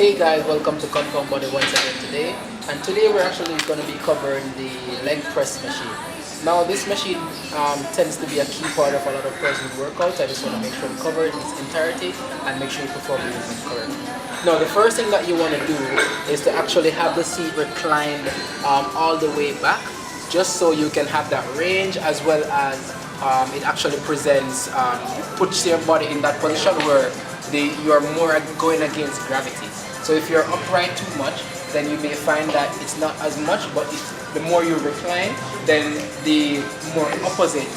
Hey guys, welcome to Compound Body once again today. And today we're actually going to be covering the leg press machine. Now this machine tends to be a key part of a lot of person's workouts. I just want to make sure we cover it in its entirety and make sure you perform the movement correctly. Now the first thing that you want to do is to actually have the seat reclined all the way back, just so you can have that range, as well as it actually presents, puts your body in that position where you're more going against gravity. So if you're upright too much, then you may find that it's not as much, but the more you recline, then the more opposite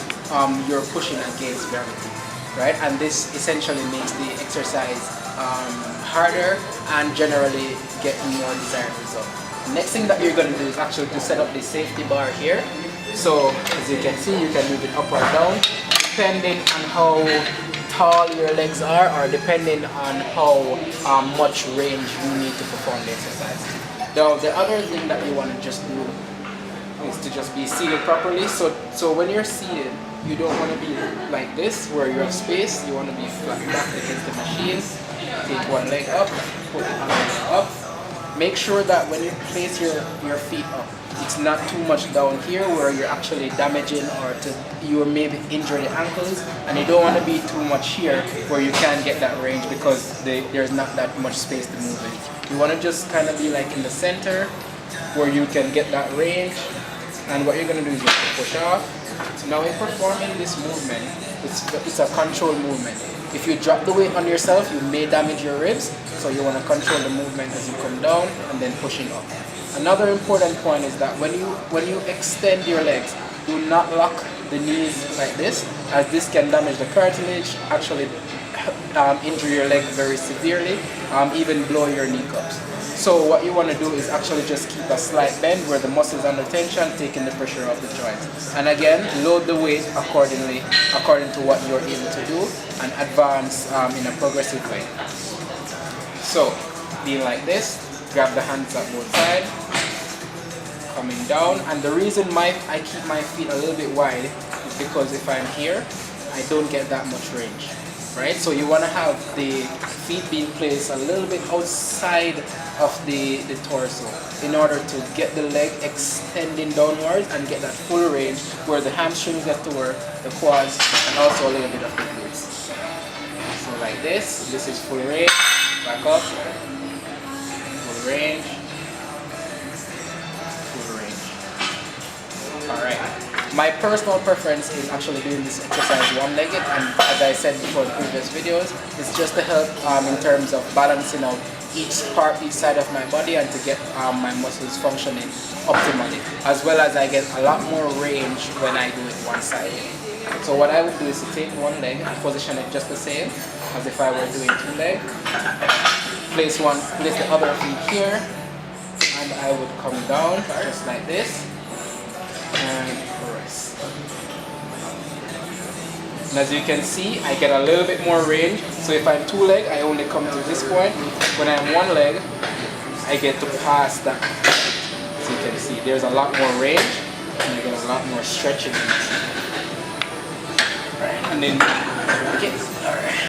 you're pushing against gravity, right? And this essentially makes the exercise harder and generally get more desired result. Next thing that you're going to do is actually to set up the safety bar here. So as you can see, you can move it up or down depending on how tall your legs are, or depending on how much range you need to perform the exercise. Now the other thing that you want to just do is to just be seated properly. So when you're seated, you don't want to be like this where you have space. You want to be flat back against the machine. Take one leg up, put the other leg up. Make sure that when you place your feet up, it's not too much down here where you're actually damaging, or you maybe injure the ankles, and you don't want to be too much here where you can't get that range because there's not that much space to move it. You want to just kind of be like in the center where you can get that range, and what you're going to do is just to push off. Now in performing this movement, it's a controlled movement. If you drop the weight on yourself, you may damage your ribs, so you want to control the movement as you come down and then pushing up. Another important point is that when you extend your legs, do not lock the knees like this, as this can damage the cartilage, actually injure your leg very severely, even blow your kneecaps. So what you want to do is actually just keep a slight bend where the muscles under tension, taking the pressure off the joints. And again, load the weight accordingly, according to what you're able to do, and advance in a progressive way. So, being like this, grab the hands at both sides, coming down. And the reason I keep my feet a little bit wide is because if I'm here, I don't get that much range, right? So you want to have the feet being placed a little bit outside of the torso in order to get the leg extending downwards and get that full range where the hamstrings get to work, the quads, and also a little bit of the glutes. So like this is full range, back up, full range, full range. Alright. My personal preference is actually doing this exercise one-legged, and as I said before in previous videos, it's just to help in terms of balancing out each side of my body, and to get my muscles functioning optimally, as well as I get a lot more range when I do it one-sided. So what I would do is to take one leg and position it just the same as if I were doing two legs. Place the other feet here, and I would come down just like this and press. And as you can see, I get a little bit more range. So if I'm two leg, I only come to this point. When I'm one leg, I get to pass that. As you can see, there's a lot more range, and I get a lot more stretching. Right, and then, okay, all right.